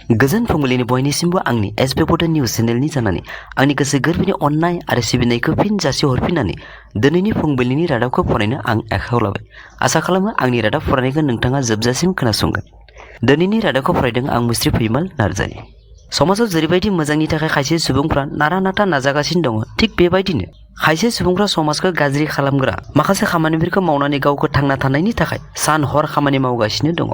गोजोन फुंबिलिनि बयनिसिमबो आंनि एसबी बड'लेण्ड निउज चेनेलनि जानानै आंनि गोसो गोरबोनि अननाय आरो सिबिनायखौ फिन जासिहरफिननानै दिनैनि फुंबिलिनि रादाबखौ फरायनो आं आखायाव लाबाय। आसा खालामो आंनि रादाब फरायनायखौ नोंथाङा जोबजासिम खोनासंगोन। दिनैनि रादाबखौ फरायदों आं मुस्रि फैमाल नार्जारि। समाजाव जेरैबायदि मोजांनि थाखाय खायसे सुबुंफ्रा नारा नाथा नाजागासिनो दङ, थिग बेबायदिनो खायसे सुबुंफ्रा समाजखौ गाज्रि खालामग्रा माखासे खामानिफोरखौ मावनानै गावखौ थांना थानायनि थाखाय सान हर खामानि मावगासिनो दङ।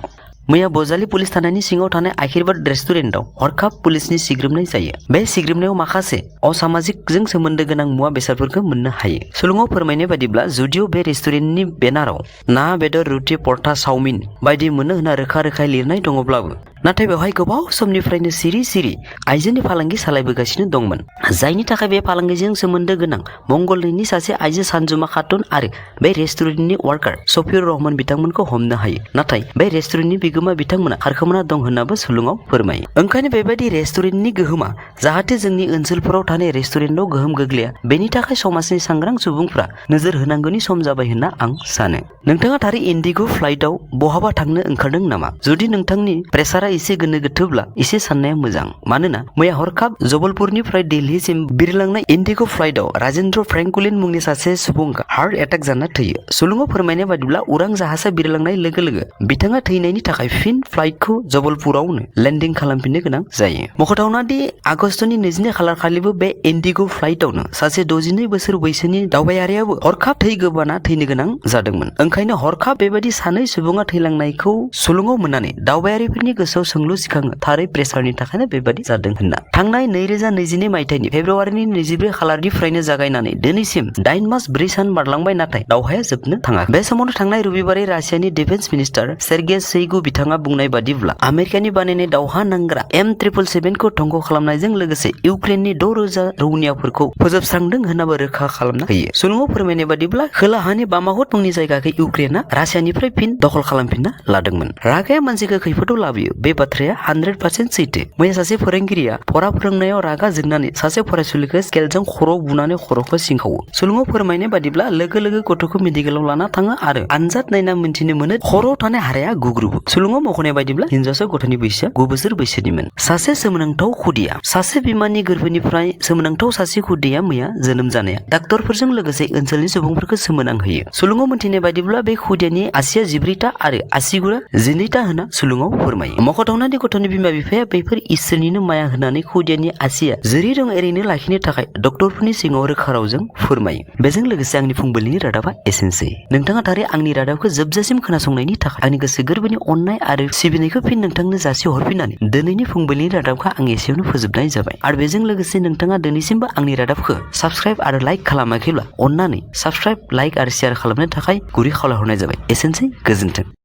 मैया बजालि पुलिस थानायनि सिङाव थानाय आशीर्वाद रेस्टुरेन्टआव हरखाब पुलिसनि सिग्रोमनाय जायो। बे सिग्रोमनायाव माखासे असामाजिकजों सोमोन्दो गोनां मुवा बेसादफोरखौ मोननो हायो। सुलुङाव फोरमायनाय बादिब्ला जुदिअ बे रेस्टुरेन्टनि बेनाराव ना बेदर रुटि परथा चाउमिन बायदि मोनो होनना रोखा रोखायै लिरनाय दङब्लाबो नाथाय बेवहाय गोबाव समनिफ्रायनो सिरि सिरि आइजोनि फालांगि सालायबोगासिनो दंमोन। जायनि थाखाय बे फालांगिजों सोमोन्दो गोनां मंगलदैनि सासे आइजो सानजुमा खातुन आरो बे रेस्टुरेन्टनि वार्कार सफिउर रहमान बिथांमोनखौ हमनो हायो। नाथाय बे रेस्टुरेन्टनि बिगोमा बिथांमोना खारखोमाना दं होननाबो सुलुङाव फोरमायो। ओंखायनो बेबायदि रेस्टुरेन्टनि गोहोमा जाहाथे जोंनि ओनसोलफोराव थानाय रेस्टुरेन्टआव गोहोम गोग्लैया, बेनि थाखाय समाजनि सांग्रां सुबुंफ्रा नोजोर होनांगौनि सम जाबाय होनना आं सानो। नोंथाङा थारै इन्डिग' फ्लाइटआव बहाबा थांनो ओंखारदों नामा? जुदि नोंथांनि प्रेसारा एसे गोनो गोथोब्ला एसे साननाया मोजां। मानोना मैया हरखाब जबलपुरनिफ्राय दिल्लीसिम बिरलांनाय इन्डिग' फ्लाइटआव राजेन्द्र फ्रेंकुलिन मुंनि सासे सुबुंखा हार्ट एटाक जाना थैयो। सुलुङाव फोरमायनाय बादिब्ला उरां जाहाजा बिरलांनाय लोगो लोगो बिथाङा थैनायनि थाखाय फिन फ्लाइटखौ जबलपुरावनो लेन्डिं खालामफिननो गोनां जायो। मख'थावना दि आगस्तनि 22 खालार खालिबो बे इन्डिग' फ्लाइटआवनो सासे 62 बोसोर बैसोनि दावबायारियाबो हरखाब थै गोबाना थैनो गोनां जादोंमोन। ओंखायनो हरखाब बेबायदि सानै सुबुङा थैलांनायखौ सुलुङाव मोननानै दावबायारिफोरनि गोसोआव सोंलु सिखाङो, थारै प्रेसारनि थाखायनो बेबायदि जादों होनना। थांनाय 2022 मायथाइनि फेब्रुवारिनि 24 खालारनिफ्रायनो जागायनानै दिनैसिम 8 मास 4 सान बारलांबाय, नाथाय दावहाया जोबनो थाङाखै। बे समावनो थांनाय रबिबारै रासियानि डिफेन्स मिनिस्टार सेर्गेई शोइगु बिथाङा बुंनाय बादिब्ला आमेरिकानि बानायनाय दावहा नांग्रा M777 खौ धंग खालामनायजों लोगोसे इउक्रेननि 6,000 रौनियाफोरखौ फोजोबस्रांदों होननाबो रोखा खालामना होयो। सुलुङाव फोरमायनाय बादिब्ला खोलाहानि बामाखट मुंनि जायगाखौ इउक्रेनआ रासियानिफ्राय फिन दखल खालामफिनना लादोंमोन। रागाया मानसिखौ खैफोदाव लाबोयो, बे बाथ्राया 100% सैथो। मैया सासे फोरोंगिरिया फरा फोरोंनायाव रागा जोंनानै सासे फरायसुलिखौ स्केलजों खर'आव बुनानै खर'खौ सिंखावो। सुलुङाव फोरमायनाय बादिब्ला लोगो लोगो गथ'खौ मेडिकेलाव लाना थाङो आरो आनजाद नायना मिन्थिनो मोनो खर'आव थानाय हाराया गुग्रुबो। सुलुङाव मख'नाय बादिब्ला हिनजावसा गथ'नि बैसोआ 9 बोसोर बैसोनिमोन। सासे सोमोनांथाव खुदिया। सासे बिमानि गोरबोनिफ्राय सोमोनांथाव सासे खुदिया मैया जोनोम जानाया डाक्टरफोरजों लोगोसे ओनसोलनि सुबुंफोरखौ सोमोनांहोयो। सुलुङाव मिन्थिनाय बादिब्ला बे खुदियानि आसिया 14टा आरो आसिगुरा 12टा होनना सुलुङाव फोरमायो। मख'थावना दि गथ'नि बिमा बिफाया बेफोर इसोरनिनो माया होनानै खुदियानि आसिया जेरै दं एरैनो लाखिनो थाखाय डक्टरफोरनि सिगाङाव रोखा रावजों फोरमायो। बेजों लोगोसे आंनि फुंबिलिनि रादाबा एसेनोसै। नोंथाङा थारै आंनि रादाबखौ जोबजासिम खोनासंनायनि थाखाय आंनि गोसो गोरबोनि अननाय आरो सिबिनायखौ फिन नोंथांनो जासिहरफिननानै दिनैनि फुंबिलिनि रादाबखौ आं एसेयावनो फोजोबनाय जाबाय। आरो बेजों लोगोसे नोंथाङा दिनैसिमबो आंनि रादाबखौ साबस्क्राइब आरो लाइक खालामाखैब्ला अननानै साबस्क्राइब, लाइक आरो शेयार खालामनो थाखाय गुरै खावलायहरनाय जाबाय। एसेनोसै, गोजोन्थों।